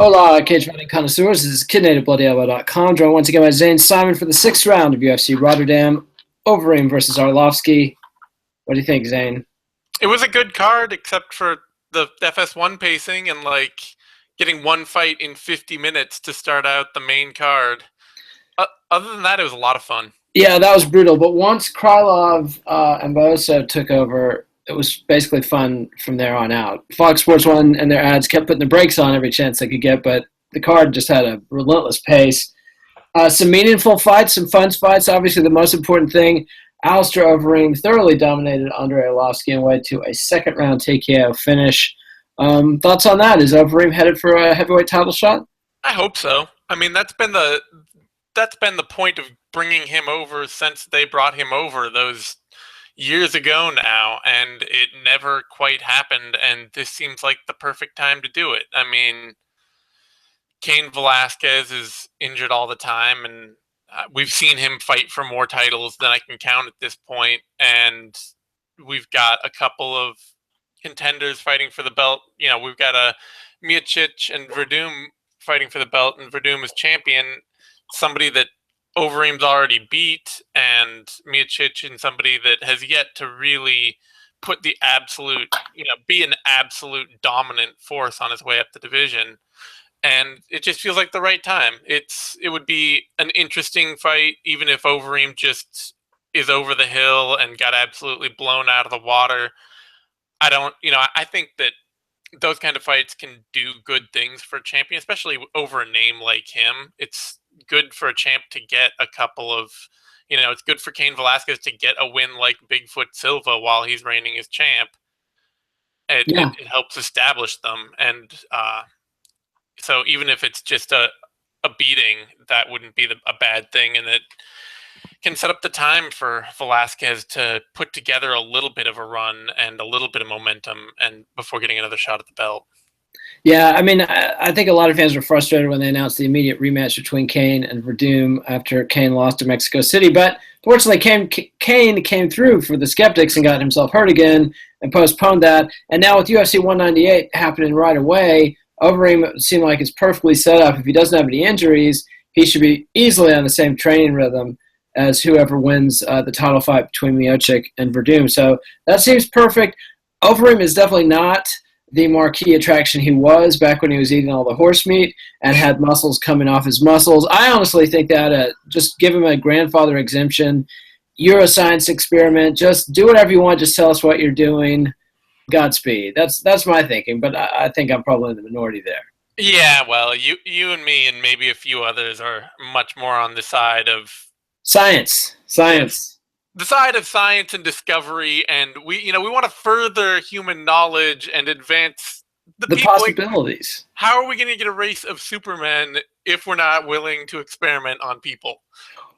Hola, cage fighting connoisseurs. This is KidNativeBloodyElbow.com. Joined once again by Zane Simon for the sixth round of UFC Rotterdam Overeem versus Arlovski. What do you think, Zane? It was a good card, except for the FS1 pacing and getting one fight in 50 minutes to start out the main card. Other than that, it was a lot of fun. Yeah, that was brutal. But once Krylov and Bosa took over, it was basically fun from there on out. Fox Sports One and their ads kept putting the brakes on every chance they could get, but the card just had a relentless pace. Some meaningful fights, some fun fights. Obviously, the most important thing, Alistair Overeem thoroughly dominated Andrei Arlovski and led to a second-round TKO finish. Thoughts on that? Is Overeem headed for a heavyweight title shot? I hope so. I mean, that's been the point of bringing him over since they brought him over those years ago now, and it never quite happened, and this seems like the perfect time to do it. I mean, Cain Velasquez is injured all the time, and we've seen him fight for more titles than I can count at this point, and we've got a couple of contenders fighting for the belt. You know, we've got a Miocic and Verdum fighting for the belt, and Verdum is champion, somebody that Overeem's already beat, and Miocic and somebody that has yet to really put the absolute, be an absolute dominant force on his way up the division. And it just feels like the right time. It would be an interesting fight, even if Overeem just is over the hill and got absolutely blown out of the water. I think that those kind of fights can do good things for a champion, especially over a name like him. It's good for a champ to get a couple of, it's good for Cain Velasquez to get a win like Bigfoot Silva while he's reigning as champ. It helps establish them. And so even if it's just a beating, that wouldn't be a bad thing. And it can set up the time for Velasquez to put together a little bit of a run and a little bit of momentum and before getting another shot at the belt. Yeah, I mean, I think a lot of fans were frustrated when they announced the immediate rematch between Cain and Verdum after Cain lost to Mexico City. But fortunately, Cain came through for the skeptics and got himself hurt again and postponed that. And now with UFC 198 happening right away, Overeem seemed like it's perfectly set up. If he doesn't have any injuries, he should be easily on the same training rhythm as whoever wins the title fight between Miocic and Verdum. So that seems perfect. Overeem is definitely not the marquee attraction he was back when he was eating all the horse meat and had muscles coming off his muscles. I honestly think that just give him a grandfather exemption, Euroscience experiment, just do whatever you want, just tell us what you're doing. Godspeed. That's my thinking, but I think I'm probably in the minority there. Yeah, well, you and me and maybe a few others are much more on the side of science. Yes, the side of science and discovery, and we want to further human knowledge and advance the possibilities. How are we going to get a race of Supermen if we're not willing to experiment on people?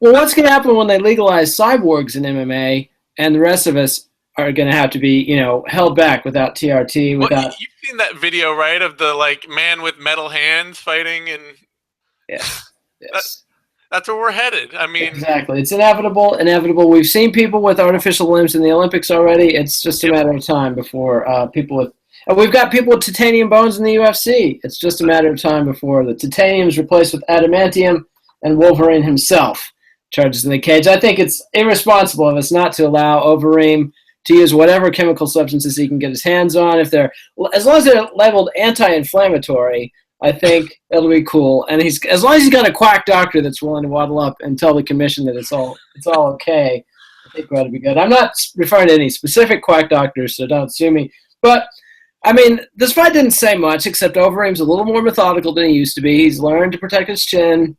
Well, what's going to happen when they legalize cyborgs in MMA and the rest of us are going to have to be, held back without TRT, without... Well, you've seen that video, right, of the, man with metal hands fighting, and... Yes. That's where we're headed. I mean... Exactly. It's inevitable. We've seen people with artificial limbs in the Olympics already. It's just a matter of time before people with... We've got people with titanium bones in the UFC. It's just a matter of time before the titanium is replaced with adamantium and Wolverine himself charges in the cage. I think it's irresponsible of us not to allow Overeem to use whatever chemical substances he can get his hands on. As long as they're labeled anti-inflammatory, I think it'll be cool. And as long as he's got a quack doctor that's willing to waddle up and tell the commission that it's all okay, I think we ought to be good. I'm not referring to any specific quack doctors, so don't sue me. But I mean, this fight didn't say much, except Overeem's a little more methodical than he used to be. He's learned to protect his chin,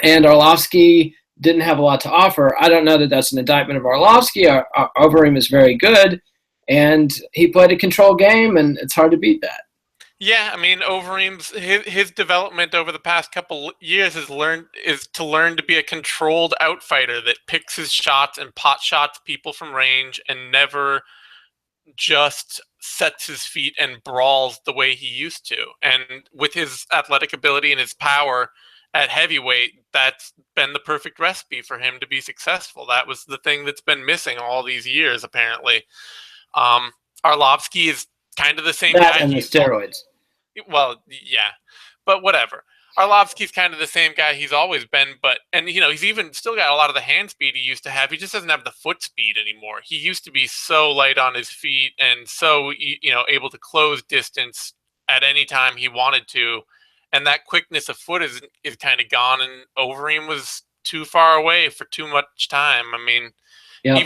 and Arlovski didn't have a lot to offer. I don't know that that's an indictment of Arlovski. Overeem is very good, and he played a control game, and it's hard to beat that. Yeah, I mean, Overeem's his development over the past couple years is to learn to be a controlled outfighter that picks his shots and pot shots people from range and never just sets his feet and brawls the way he used to. And with his athletic ability and his power at heavyweight, that's been the perfect recipe for him to be successful. That was the thing that's been missing all these years, apparently. Arlovski is kind of the same that guy. And the steroids. Well, yeah, but whatever. Arlovski's kind of the same guy he's always been, and he's even still got a lot of the hand speed he used to have. He just doesn't have the foot speed anymore. He used to be so light on his feet and so able to close distance at any time he wanted to, and that quickness of foot is kind of gone. And Overeem was too far away for too much time. I mean, Yeah.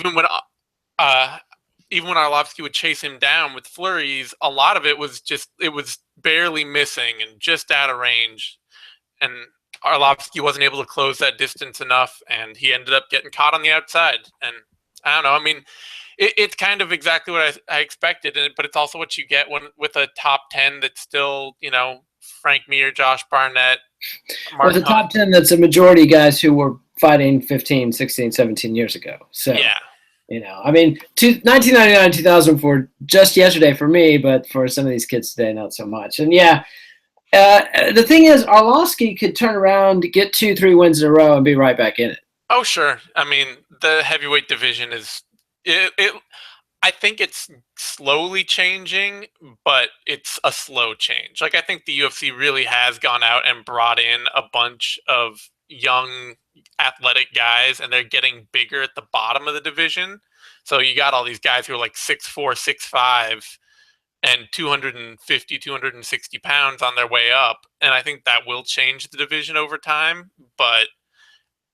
uh, even when Arlovski would chase him down with flurries, a lot of it was barely missing and just out of range. And Arlovski wasn't able to close that distance enough, and he ended up getting caught on the outside. And I don't know. I mean, it's kind of exactly what I expected, but it's also what you get with a top 10 that's still, Frank Mir, Josh Barnett, Mark With a top 10 that's a majority guys who were fighting 15, 16, 17 years ago. So, yeah. I mean, 1999, 2004, just yesterday for me, but for some of these kids today, not so much. And yeah, the thing is, Arlovski could turn around, get 2-3 wins in a row, and be right back in it. Oh, sure. I mean, the heavyweight division is I think it's slowly changing, but it's a slow change. Like, I think the UFC really has gone out and brought in a bunch of young athletic guys, and they're getting bigger at the bottom of the division. So you got all these guys who are like 6'4", 6'5", and 250, 260 pounds on their way up. And I think that will change the division over time. But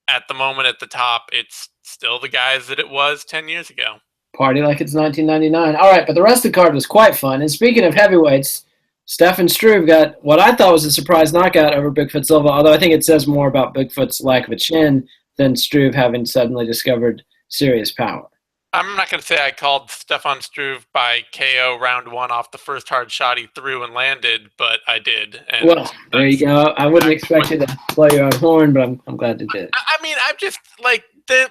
at the moment at the top, it's still the guys that it was 10 years ago. Party like it's 1999. All right, but the rest of the card was quite fun. And speaking of heavyweights, Stefan Struve got what I thought was a surprise knockout over Bigfoot Silva, although I think it says more about Bigfoot's lack of a chin than Struve having suddenly discovered serious power. I'm not going to say I called Stefan Struve by KO round 1 off the first hard shot he threw and landed, but I did. And well, there you go. I wouldn't expect you to blow your own horn, but I'm glad you did. I mean, I'm just like,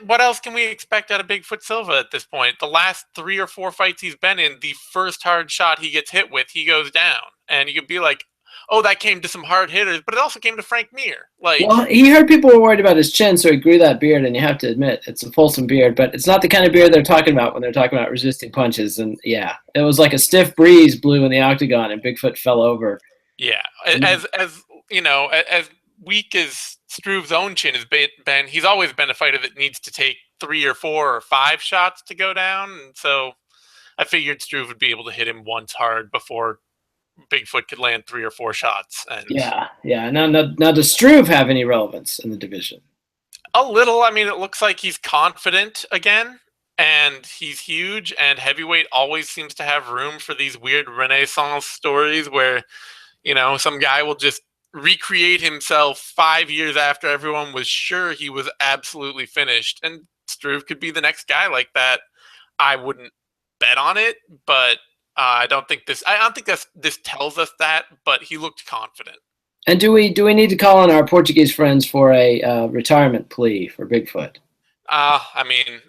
what else can we expect out of Bigfoot Silva at this point? The last 3 or 4 fights he's been in, the first hard shot he gets hit with, he goes down. And you could be like, oh, that came to some hard hitters, but it also came to Frank Mir. Well, he heard people were worried about his chin, so he grew that beard, and you have to admit, it's a fulsome beard, but it's not the kind of beard they're talking about when they're talking about resisting punches. And yeah, it was like a stiff breeze blew in the octagon, and Bigfoot fell over. Yeah, as weak as Struve's own chin has been, he's always been a fighter that needs to take 3 or 4 or 5 shots to go down. And so I figured Struve would be able to hit him once hard before Bigfoot could land 3 or 4 shots. And yeah. Now, does Struve have any relevance in the division? A little. I mean, it looks like he's confident again, and he's huge, and heavyweight always seems to have room for these weird Renaissance stories where, some guy will just recreate himself 5 years after everyone was sure he was absolutely finished. And Struve could be the next guy like that. I wouldn't bet on it, but I don't think this tells us that, but he looked confident. And do we need to call on our Portuguese friends for a retirement plea for Bigfoot? I mean,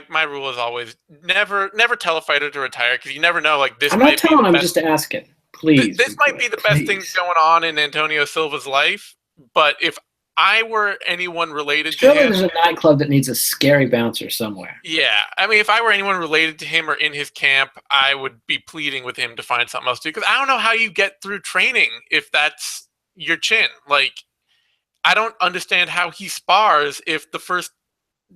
my rule is always never tell a fighter to retire, because you never know. Like this, I'm not telling. I'm just asking. Please. This might be the best thing going on in Antonio Silva's life, but if I were anyone related to him... Surely there's a nightclub that needs a scary bouncer somewhere. Yeah. I mean, if I were anyone related to him or in his camp, I would be pleading with him to find something else to do, because I don't know how you get through training if that's your chin. Like, I don't understand how he spars if the first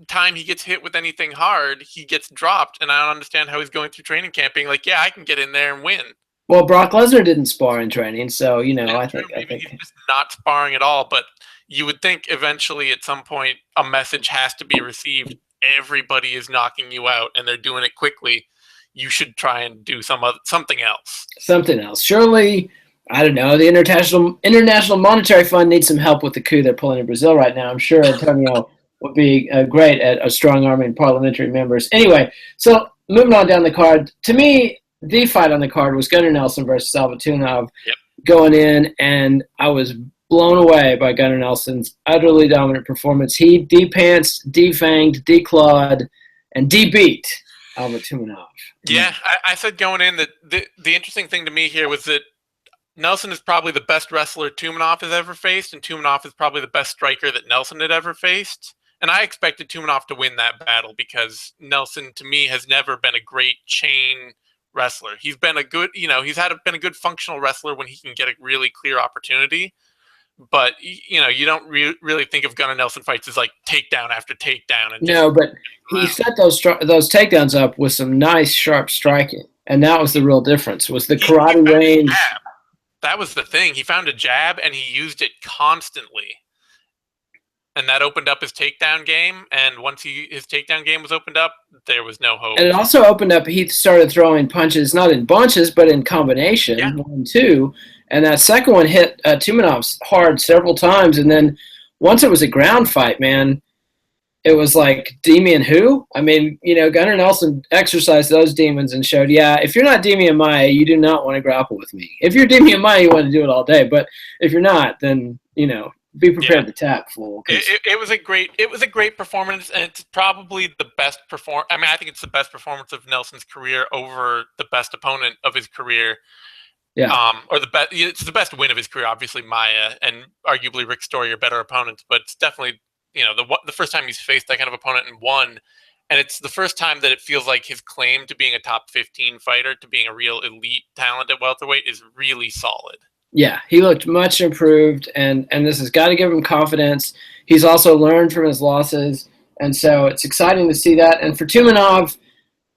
time he gets hit with anything hard, he gets dropped, and I don't understand how he's going through training camp being like, yeah, I can get in there and win. Well, Brock Lesnar didn't spar in training, so, I think he's just not sparring at all, but you would think eventually at some point a message has to be received. Everybody is knocking you out, and they're doing it quickly. You should try and do something else. Something else. Surely, I don't know, the International Monetary Fund needs some help with the coup they're pulling in Brazil right now. I'm sure Antonio would be great at a strong arming parliamentary members. Anyway, so moving on down the card, to me, the fight on the card was Gunnar Nelson versus Salvatunov going in, and I was blown away by Gunnar Nelson's utterly dominant performance. He de-pantsed, defanged, declawed, and de-beat Salvatunov. Yeah, I said going in that the interesting thing to me here was that Nelson is probably the best wrestler Tumanov has ever faced, and Tumanov is probably the best striker that Nelson had ever faced. And I expected Tumanov to win that battle because Nelson, to me, has never been a great chain wrestler. He's been a good, been a good functional wrestler when he can get a really clear opportunity. But you don't really think of Gunnar Nelson fights as like takedown after takedown and just But he set those takedowns up with some nice sharp striking, and that was the real difference. Was the karate range? That was the thing. He found a jab and he used it constantly. And that opened up his takedown game. And once his takedown game was opened up, there was no hope. And it also opened up, he started throwing punches, not in bunches, but in combination, 1, 2. And that second one hit Tumanov's hard several times. And then once it was a ground fight, man, it was like, Demian who? I mean, Gunnar Nelson exercised those demons and showed, if you're not Demian Maia, you do not want to grapple with me. If you're Demian Maia, you want to do it all day. But if you're not, then, be prepared to tap, fool. It was a great performance, and it's probably the best performance. I mean, I think it's the best performance of Nelson's career over the best opponent of his career. Yeah. It's the best win of his career. Obviously, Maia and arguably Rick Story are better opponents, but it's definitely the first time he's faced that kind of opponent and won. And it's the first time that it feels like his claim to being a top 15 fighter, to being a real elite talent at welterweight, is really solid. Yeah, he looked much improved, and this has got to give him confidence. He's also learned from his losses, and so it's exciting to see that. And for Tumanov,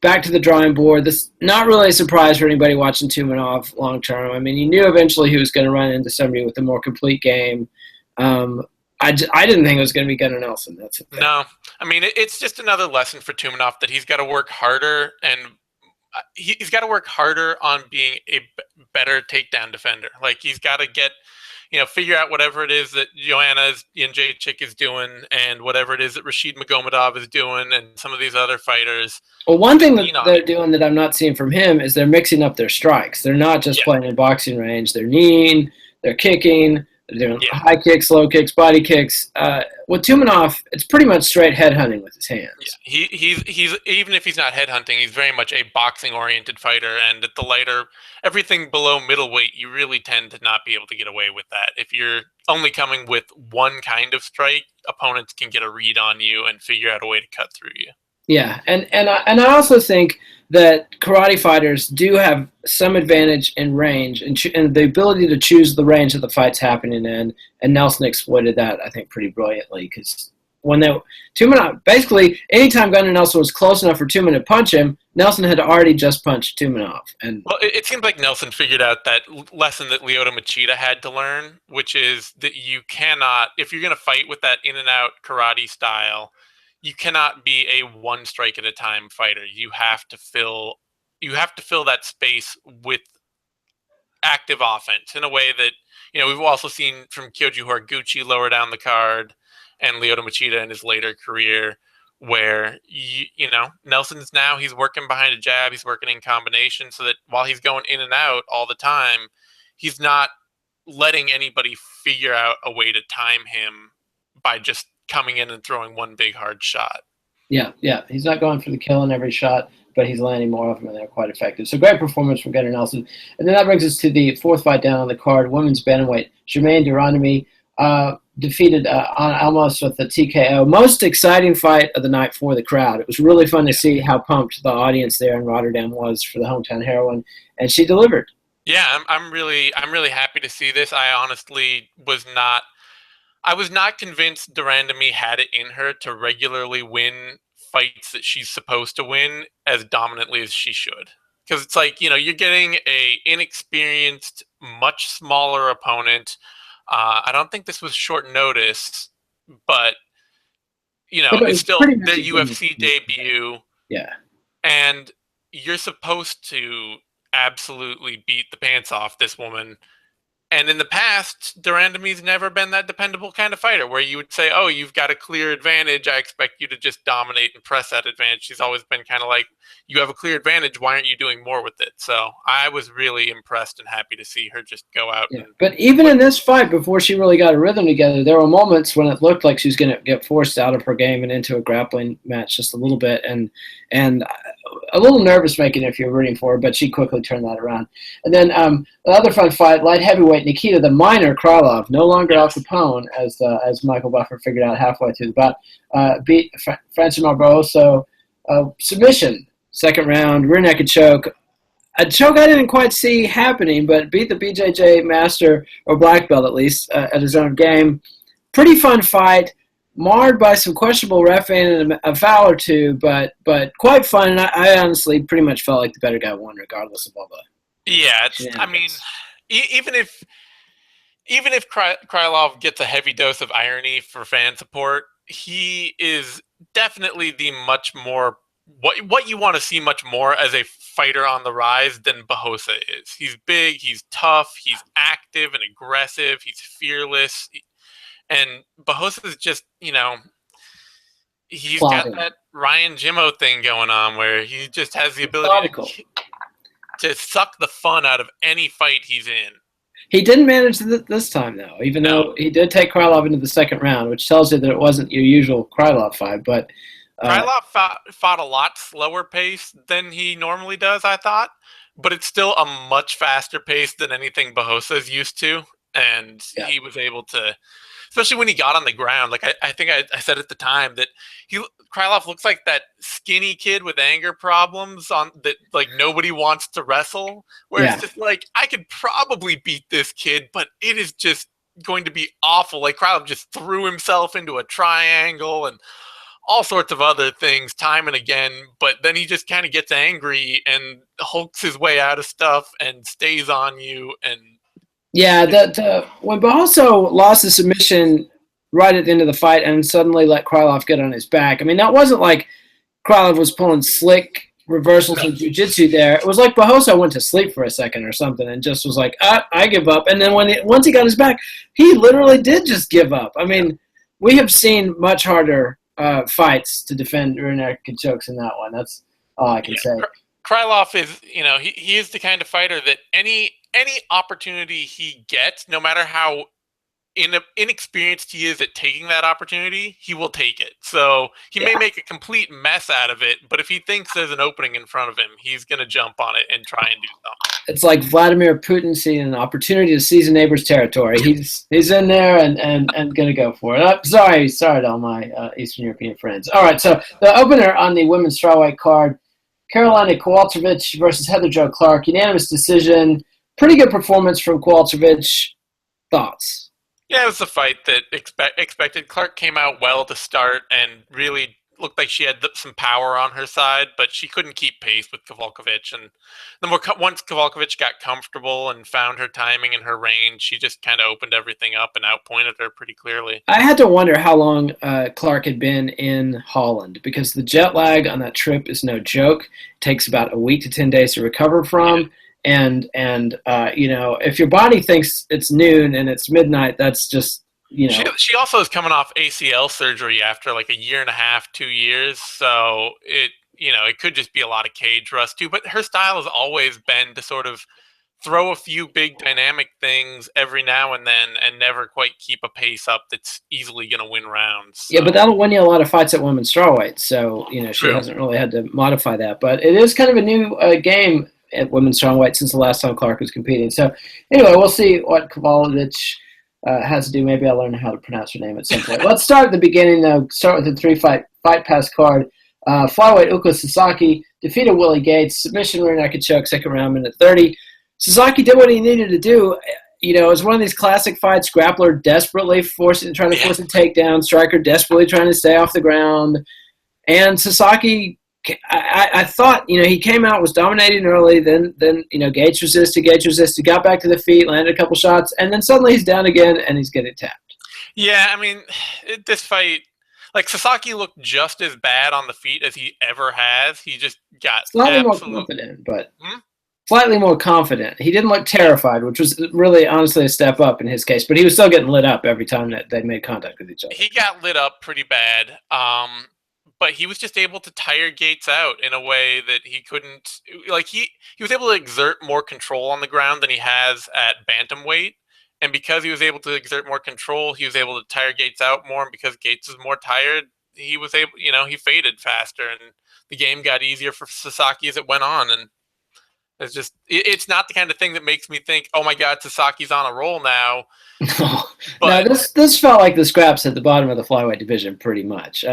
back to the drawing board. This not really a surprise for anybody watching Tumanov long term. I mean, you knew eventually he was going to run into somebody with a more complete game. I didn't think it was going to be Gunnar Nelson. That's the thing. No, I mean, it's just another lesson for Tumanov that he's got to work harder, and he's got to work harder on being a better takedown defender. Like, he's got to get, figure out whatever it is that Joanna Jędrzejczyk is doing, and whatever it is that Rashid Magomedov is doing, and some of these other fighters. Well, one thing that they're doing that I'm not seeing from him is they're mixing up their strikes. They're not just playing in boxing range. They're kneeing, they're kicking, they're doing high kicks, low kicks, body kicks. With Tumanov, it's pretty much straight headhunting with his hands. Yeah. He's even if he's not headhunting, he's very much a boxing-oriented fighter. And at the lighter, everything below middleweight, you really tend to not be able to get away with that. If you're only coming with one kind of strike, opponents can get a read on you and figure out a way to cut through you. Yeah, and I also think that karate fighters do have some advantage in range and the ability to choose the range that the fight's happening in, and Nelson exploited that, I think, pretty brilliantly, because Tumanov, basically, anytime Gunnar Nelson was close enough for Tumanov to punch him, Nelson had already just punched Tumanov. Well, it seems like Nelson figured out that lesson that Lyoto Machida had to learn, which is that you cannot, if you're going to fight with that in-and-out karate style, you cannot be a one strike at a time fighter. You have to fill that space with active offense in a way that, we've also seen from Kyoji Horiguchi lower down the card and Lyoto Machida in his later career, where, Nelson's now, he's working behind a jab, he's working in combination, so that while he's going in and out all the time, he's not letting anybody figure out a way to time him by just coming in and throwing one big hard shot. Yeah. He's not going for the kill in every shot, but he's landing more of them, and they're quite effective. So great performance from Gunnar Nelson. And then that brings us to the fourth fight down on the card, women's bantamweight. Germaine de Randamie defeated Anna Almos with the TKO. Most exciting fight of the night for the crowd. It was really fun to see how pumped the audience there in Rotterdam was for the hometown heroine, and she delivered. Yeah, I'm really happy to see this. I honestly was not convinced de Randamie had it in her to regularly win fights that she's supposed to win as dominantly as she should. Because it's like, you're getting a inexperienced, much smaller opponent. I don't think this was short notice, but, it's still their UFC debut. Yeah. And you're supposed to absolutely beat the pants off this woman. And in the past, de Randamie's never been that dependable kind of fighter where you would say, oh, you've got a clear advantage, I expect you to just dominate and press that advantage. She's always been kind of like, you have a clear advantage, why aren't you doing more with it? So I was really impressed and happy to see her just go out. Yeah. But even in this fight, before she really got a rhythm together, there were moments when it looked like she was going to get forced out of her game and into a grappling match just a little bit, and a little nervous making if you're rooting for her, but she quickly turned that around. And then the other fun fight, light heavyweight Nikita the Miner Krylov, no longer Al Capone, as Michael Buffer figured out halfway through the bout, beat Francis Barbosa submission, second round, rear naked choke. A choke I didn't quite see happening, but beat the BJJ master, or black belt at least, at his own game. Pretty fun fight, marred by some questionable reffing and a foul or two, but quite fun. And I honestly pretty much felt like the better guy won, regardless of all the. Yeah, I mean, even if Krylov gets a heavy dose of irony for fan support, he is definitely the much more what you want to see much more as a fighter on the rise than Barbosa is. He's big, he's tough, he's active and aggressive, he's fearless, and Barbosa is just, he's got that Ryan Jimmo thing going on where he just has the ability to suck the fun out of any fight he's in. He didn't manage this time, though, even though he did take Krylov into the second round, which tells you that it wasn't your usual Krylov fight. But Krylov fought a lot slower pace than he normally does, I thought, but it's still a much faster pace than anything Barbosa is used to, and he was able to, especially when he got on the ground. Like I think I said at the time that Krylov looks like that skinny kid with anger problems that like nobody wants to wrestle. Where it's just like, I could probably beat this kid, but it is just going to be awful. Like Krylov just threw himself into a triangle and all sorts of other things time and again, but then he just kind of gets angry and hulks his way out of stuff and stays on you. And when Barbosa lost the submission right at the end of the fight and suddenly let Krylov get on his back, I mean, that wasn't like Krylov was pulling slick reversals in jiu-jitsu there. It was like Barbosa went to sleep for a second or something and just was like, I give up. And then once he got his back, he literally did just give up. I mean, we have seen much harder fights to defend rear naked chokes in that one. That's all I can say. Krylov is, he is the kind of fighter that any opportunity he gets, no matter how inexperienced he is at taking that opportunity, he will take it. So he may make a complete mess out of it, but if he thinks there's an opening in front of him, he's going to jump on it and try and do something. It's like Vladimir Putin seeing an opportunity to seize a neighbor's territory. He's in there and going to go for it. Sorry to all my Eastern European friends. All right, so the opener on the women's strawweight card, Carolina Kowalkiewicz versus Heather Jo Clark, unanimous decision. Pretty good performance from Kowalkiewicz. Thoughts? Yeah, it was a fight that expected. Clark came out well to start and really looked like she had some power on her side, but she couldn't keep pace with Kowalkiewicz. And once Kowalkiewicz got comfortable and found her timing and her range, she just kind of opened everything up and outpointed her pretty clearly. I had to wonder how long Clark had been in Holland, because the jet lag on that trip is no joke. It takes about a week to 10 days to recover from. Yeah. And if your body thinks it's noon and it's midnight, that's just, She also is coming off ACL surgery after like a year and a half, 2 years. So it could just be a lot of cage rust too. But her style has always been to sort of throw a few big dynamic things every now and then and never quite keep a pace up that's easily going to win rounds. So. Yeah, but that'll win you a lot of fights at women's strawweight. So, she hasn't really had to modify that. But it is kind of a new game at women's strawweight since the last time Clark was competing. So anyway, we'll see what Kowalkiewicz has to do. Maybe I'll learn how to pronounce her name at some point. Let's start at the beginning, though. Start with the fight pass card. Flyweight Uko Sasaki defeated Willie Gates. Submission rear naked choke, second round, minute 30. Sasaki did what he needed to do. It was one of these classic fights. Grappler desperately trying to force a takedown. Striker desperately trying to stay off the ground. And Sasaki, I thought, he came out, was dominating early, then Gates resisted, got back to the feet, landed a couple shots, and then suddenly he's down again and he's getting tapped. Yeah, I mean, this fight, like Sasaki looked just as bad on the feet as he ever has. He just got slightly more confident, but slightly more confident. He didn't look terrified, which was really, honestly, a step up in his case, but he was still getting lit up every time that they made contact with each other. He got lit up pretty bad. But he was just able to tire Gates out in a way that he couldn't. Like he was able to exert more control on the ground than he has at bantamweight, and because he was able to exert more control, he was able to tire Gates out more. And because Gates was more tired, he was able, he faded faster, and the game got easier for Sasaki as it went on. And it's not the kind of thing that makes me think, oh my God, Sasaki's on a roll now. But no, this felt like the scraps at the bottom of the flyweight division, pretty much.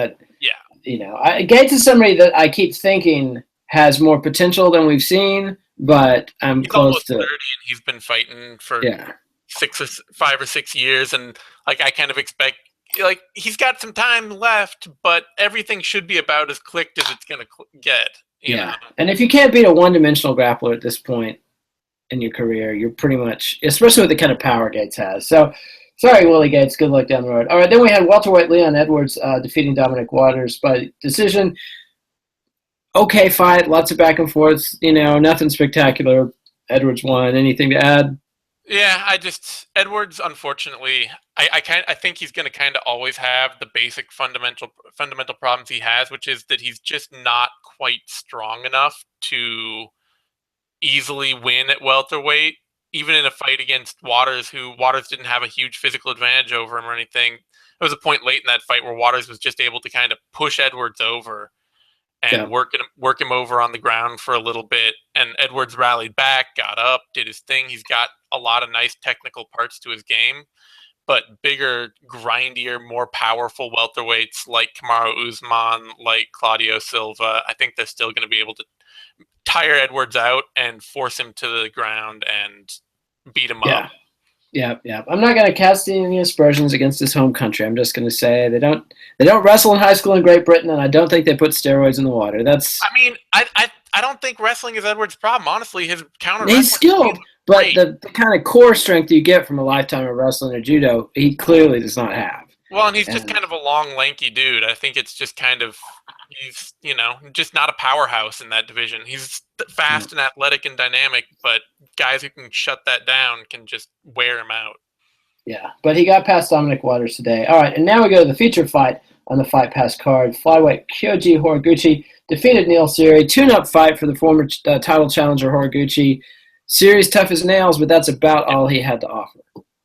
Gates is somebody that I keep thinking has more potential than we've seen, but I'm He's close almost to 30, and he's been fighting for yeah. 5 or 6 years, and like I kind of expect, like he's got some time left, but everything should be about as clicked as it's gonna get. You know. Yeah. And if you can't beat a one-dimensional grappler at this point in your career, you're pretty much, especially with the kind of power Gates has. So, sorry, Willie Gates. Good luck down the road. All right, then we had welterweight Leon Edwards defeating Dominic Waters by decision. Okay fight, lots of back and forth. Nothing spectacular. Edwards won. Anything to add? Yeah, Edwards. Unfortunately, I think he's going to kind of always have the basic fundamental problems he has, which is that he's just not quite strong enough to easily win at welterweight. Even in a fight against Waters, who Waters didn't have a huge physical advantage over him or anything. There was a point late in that fight where Waters was just able to kind of push Edwards over and Yeah. work him over on the ground for a little bit. And Edwards rallied back, got up, did his thing. He's got a lot of nice technical parts to his game, but bigger, grindier, more powerful welterweights like Kamaru Usman, like Claudio Silva, I think they're still going to be able to tire Edwards out and force him to the ground and beat him up. Yeah. I'm not going to cast any aspersions against his home country. I'm just going to say they don't wrestle in high school in Great Britain, and I don't think they put steroids in the water. I mean, I don't think wrestling is Edwards' problem. Honestly, his counter. He's skilled, but the kind of core strength you get from a lifetime of wrestling or judo, he clearly does not have. Well, and he's just kind of a long, lanky dude. I think it's just kind of he's just not a powerhouse in that division. He's fast and athletic and dynamic, but guys who can shut that down can just wear him out. Yeah, but he got past Dominic Waters today. All right, and now we go to the feature fight on the Fight Pass card. Flyweight Kyoji Horiguchi defeated Neil Seery. Tune-up fight for the former title challenger Horiguchi. Seery's tough as nails, but that's about all he had to offer.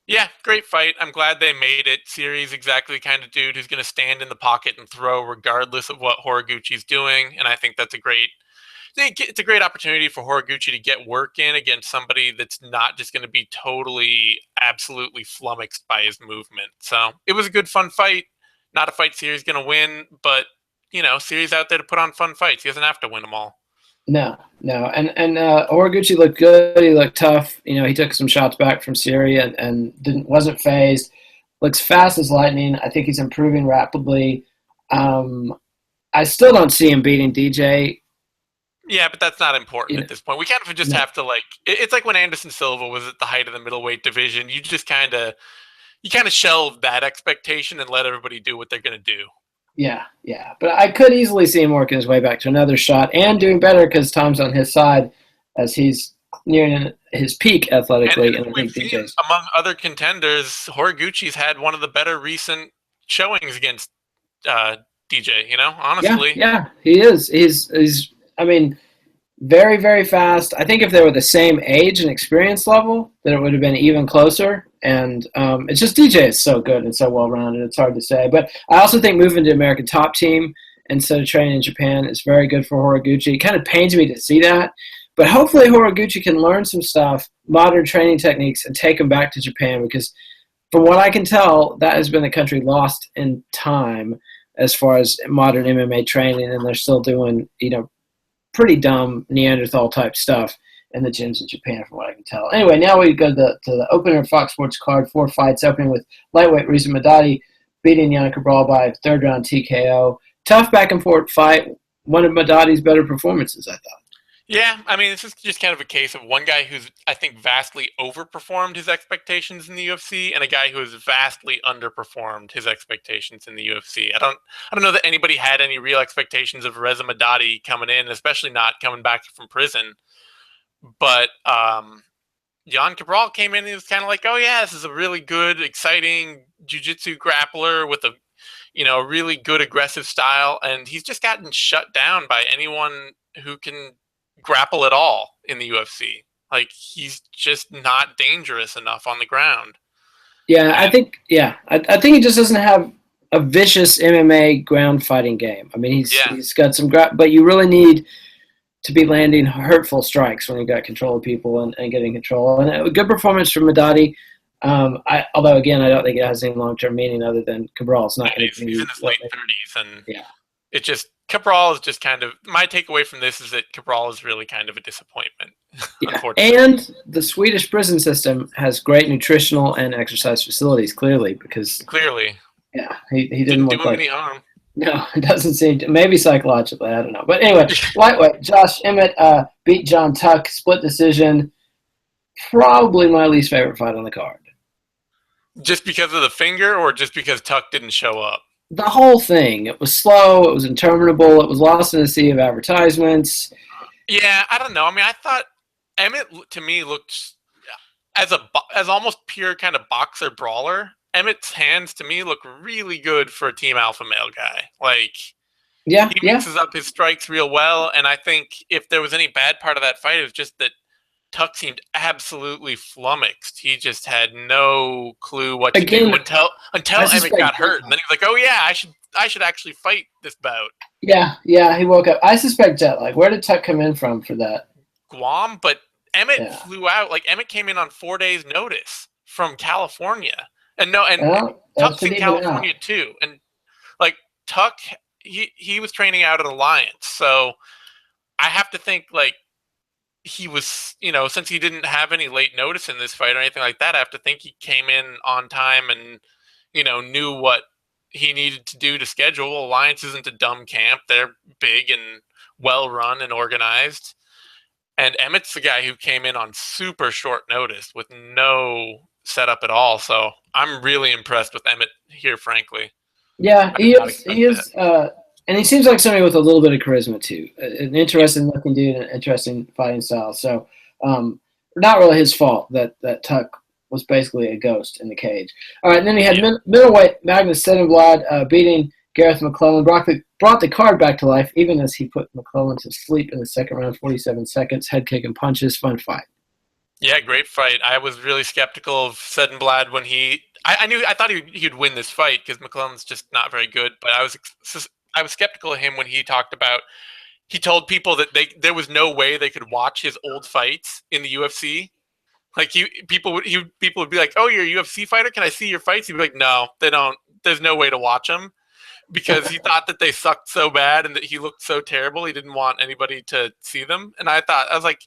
Yeah, great fight. I'm glad they made it. Seery's exactly the kind of dude who's going to stand in the pocket and throw regardless of what Horiguchi's doing, and I think it's a great opportunity for Horiguchi to get work in against somebody that's not just going to be totally, absolutely flummoxed by his movement. So it was a good, fun fight. Not a fight Seery's going to win, but Seery's out there to put on fun fights. He doesn't have to win them all. No, and Horiguchi looked good. He looked tough. He took some shots back from Seery and wasn't phased. Looks fast as lightning. I think he's improving rapidly. I still don't see him beating DJ. Yeah, but that's not important at this point. We kind of just have to it's like when Anderson Silva was at the height of the middleweight division. You just kind of shelve that expectation and let everybody do what they're going to do. Yeah. But I could easily see him working his way back to another shot and doing better because time's on his side as he's nearing his peak athletically. And we've seen, among other contenders, Horiguchi's had one of the better recent showings against DJ, honestly. Yeah, he is. He's very, very fast. I think if they were the same age and experience level, then it would have been even closer. And it's just DJ is so good and so well-rounded. It's hard to say. But I also think moving to American Top Team instead of training in Japan is very good for Horiguchi. It kind of pains me to see that. But hopefully Horiguchi can learn some stuff, modern training techniques, and take them back to Japan because from what I can tell, that has been a country lost in time as far as modern MMA training, and they're still doing, pretty dumb Neanderthal-type stuff in the gyms in Japan, from what I can tell. Anyway, now we go to the opener of Fox Sports card, 4 fights, opening with lightweight Reza Madadi beating Yann Cabral by third-round TKO. Tough back-and-forth fight. One of Madadi's better performances, I thought. Yeah, this is just kind of a case of one guy who's, I think, vastly overperformed his expectations in the UFC and a guy who has vastly underperformed his expectations in the UFC. I don't know that anybody had any real expectations of Reza Madadi coming in, especially not coming back from prison. But Yann Cabral came in and he was kind of like, oh, yeah, this is a really good, exciting jiu-jitsu grappler with a really good aggressive style. And he's just gotten shut down by anyone who can grapple at all in the UFC. He's just not dangerous enough on the ground. Yeah, I think he just doesn't have a vicious MMA ground fighting game. He's got some but you really need to be landing hurtful strikes when you got control of people and getting control. And a good performance from Madadi. Although again, I don't think it has any long-term meaning other than Cabral's not. He's in his late 30s, and it just Cabral is just kind of, my takeaway from this is that Cabral is really kind of a disappointment. Yeah, unfortunately. and the Swedish prison system has great nutritional and exercise facilities, clearly, because Clearly. yeah, he didn't Didn't do look him like any harm. no, it doesn't seem to, maybe psychologically, I don't know. But anyway, lightweight, Josh Emmett beat John Tuck, split decision. Probably my least favorite fight on the card. Just because of the finger or just because Tuck didn't show up? The whole thing. It was slow. It was interminable. It was lost in a sea of advertisements. Yeah, I don't know. I mean, I thought Emmett to me looked as almost pure kind of boxer brawler. Emmett's hands to me look really good for a team alpha male guy. Like Yeah, he yeah. mixes up his strikes real well, and I think if there was any bad part of that fight, it was just that Tuck seemed absolutely flummoxed. He just had no clue what to do Again, I until Emmett suspect. got hurt, and then he was like, "Oh yeah, I should actually fight this bout." Yeah, yeah. He woke up. I suspect jet lag. Where did Tuck come in from for that? Guam, but Emmett Yeah. flew out. Like Emmett came in on 4 days' notice from California, and no, and Well, that's Tuck's in pretty even out. California too. And like Tuck, he was training out at Alliance, so I have to think like he was, since he didn't have any late notice in this fight or anything like that, I have to think he came in on time and knew what he needed to do to schedule. Alliance isn't a dumb camp; they're big and well run and organized. And Emmett's the guy who came in on super short notice with no setup at all. So I'm really impressed with Emmett here, frankly. Yeah, I did he not is. expect He that. is, and he seems like somebody with a little bit of charisma too. An interesting looking dude, an interesting fighting style. So, not really his fault that Tuck was basically a ghost in the cage. All right, and then he had middleweight Magnus Stenblad beating Gareth McClellan, brought the card back to life, even as he put McClellan to sleep in the second round, 47 seconds, head kick and punches, fun fight. Yeah, great fight. I was really skeptical of Sedenblad when I thought he'd win this fight because McClellan's just not very good. But I was skeptical of him when he talked about. He told people that there was no way they could watch his old fights in the UFC. Like people would be like, "Oh, you're a UFC fighter? Can I see your fights?" He'd be like, "No, they don't. There's no way to watch them." Because he thought that they sucked so bad and that he looked so terrible, he didn't want anybody to see them. And I was like,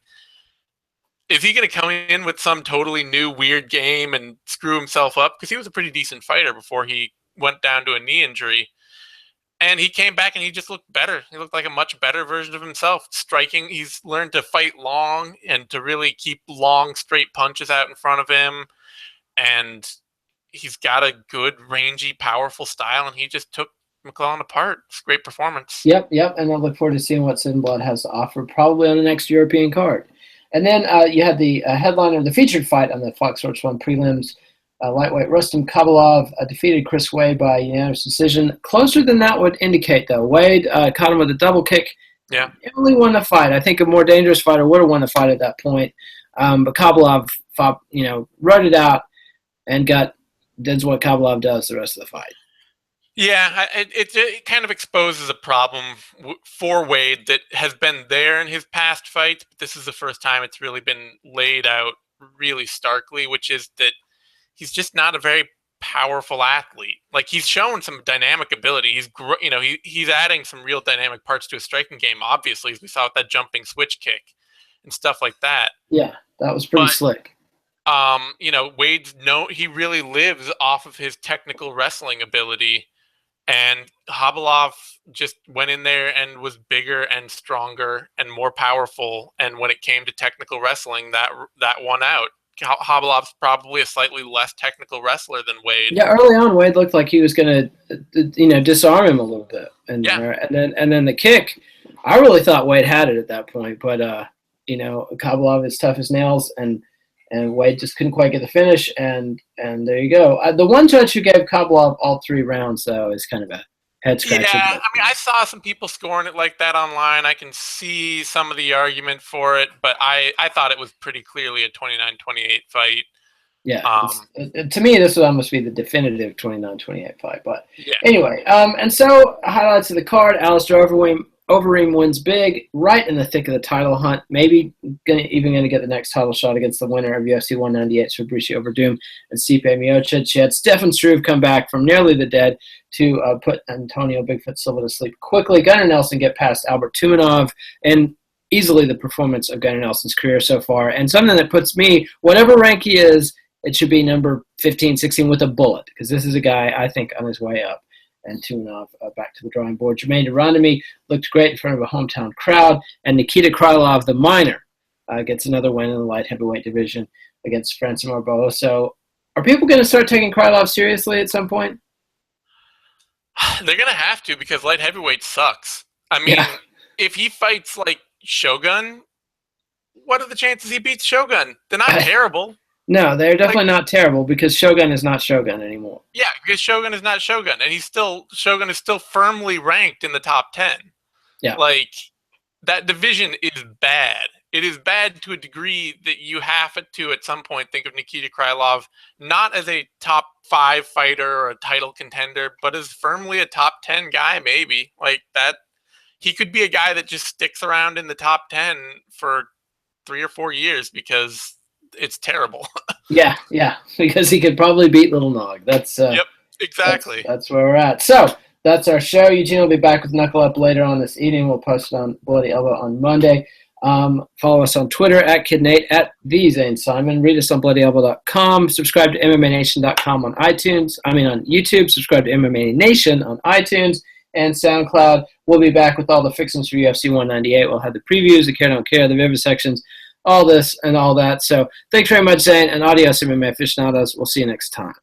is he going to come in with some totally new weird game and screw himself up? Because he was a pretty decent fighter before he went down to a knee injury. And he came back and he just looked better. He looked like a much better version of himself. Striking, he's learned to fight long and to really keep long, straight punches out in front of him. And he's got a good, rangy, powerful style. And he just took McClellan apart. It's a great performance. Yep. And I look forward to seeing what Sinblad has to offer, probably on the next European card. And then you had the headliner, the featured fight on the Fox Sports 1 prelims. Lightweight Rustam Kabalov defeated Chris Wade by unanimous decision. Closer than that would indicate, though. Wade caught him with a double kick. Yeah. He only won the fight. I think a more dangerous fighter would have won the fight at that point. But Kabalov fought, wrote it out and did what Kabalov does the rest of the fight. Yeah, it kind of exposes a problem for Wade that has been there in his past fights, but this is the first time it's really been laid out really starkly, which is that he's just not a very powerful athlete. Like he's shown some dynamic ability. He's adding some real dynamic parts to his striking game. Obviously, as we saw with that jumping switch kick and stuff like that. Yeah, that was pretty slick. He really lives off of his technical wrestling ability. And Habalov just went in there and was bigger and stronger and more powerful. And when it came to technical wrestling, that won out. Habalov's probably a slightly less technical wrestler than Wade. Yeah, early on, Wade looked like he was going to, disarm him a little bit. And then the kick, I really thought Wade had it at that point. But, Kabalov is tough as nails, and Wade just couldn't quite get the finish, and there you go. The one judge who gave Kabalov all 3 rounds, though, is kind of a head scratcher. Yeah, I mean, I saw some people scoring it like that online. I can see some of the argument for it, but I thought it was pretty clearly a 29-28 fight. Yeah, to me, this would almost be the definitive 29-28 fight. But yeah. Anyway, and so highlights of the card: Alistair Overeem wins big, right in the thick of the title hunt. Maybe even going to get the next title shot against the winner of UFC 198, Fabricio Verdum and Stipe Miocic. She had Stefan Struve come back from nearly the dead to put Antonio Bigfoot Silva to sleep quickly. Gunnar Nelson get past Albert Tumanov. And easily the performance of Gunnar Nelson's career so far, and something that puts me, whatever rank he is, it should be number 15, 16 with a bullet, because this is a guy, I think, on his way up. And Tumenov back to the drawing board. Jermaine Durandamy looked great in front of a hometown crowd, and Nikita Krylov, the minor, gets another win in the light heavyweight division against Francis Marbosa. So are people going to start taking Krylov seriously at some point? They're going to have to, because light heavyweight sucks. I mean, if he fights like Shogun, what are the chances he beats Shogun? They're not terrible. No, they're definitely not terrible, because Shogun is not Shogun anymore. Yeah, because Shogun is not Shogun, and Shogun is still firmly ranked in the top 10. Yeah. Like, that division is bad. It is bad to a degree that you have to, at some point, think of Nikita Krylov not as a top 5 fighter or a title contender, but as firmly a top 10 guy, maybe. Like, that, he could be a guy that just sticks around in the top 10 for 3 or 4 years, because it's terrible. yeah, because he could probably beat Little Nog. That's yep, exactly. That's where we're at. So that's our show. Eugene will be back with Knuckle Up later on this evening. We'll post it on Bloody Elbow on Monday. Follow us on Twitter at KidNate, at the Zane Simon. Read us on BloodyElbow.com. Subscribe to MMANation.com on YouTube. Subscribe to MMA Nation on iTunes and SoundCloud. We'll be back with all the fixings for UFC 198. We'll have the previews, the care, don't care, the vivisections, all this and all that. So thanks very much, Zane, and adios, MMA aficionados. We'll see you next time.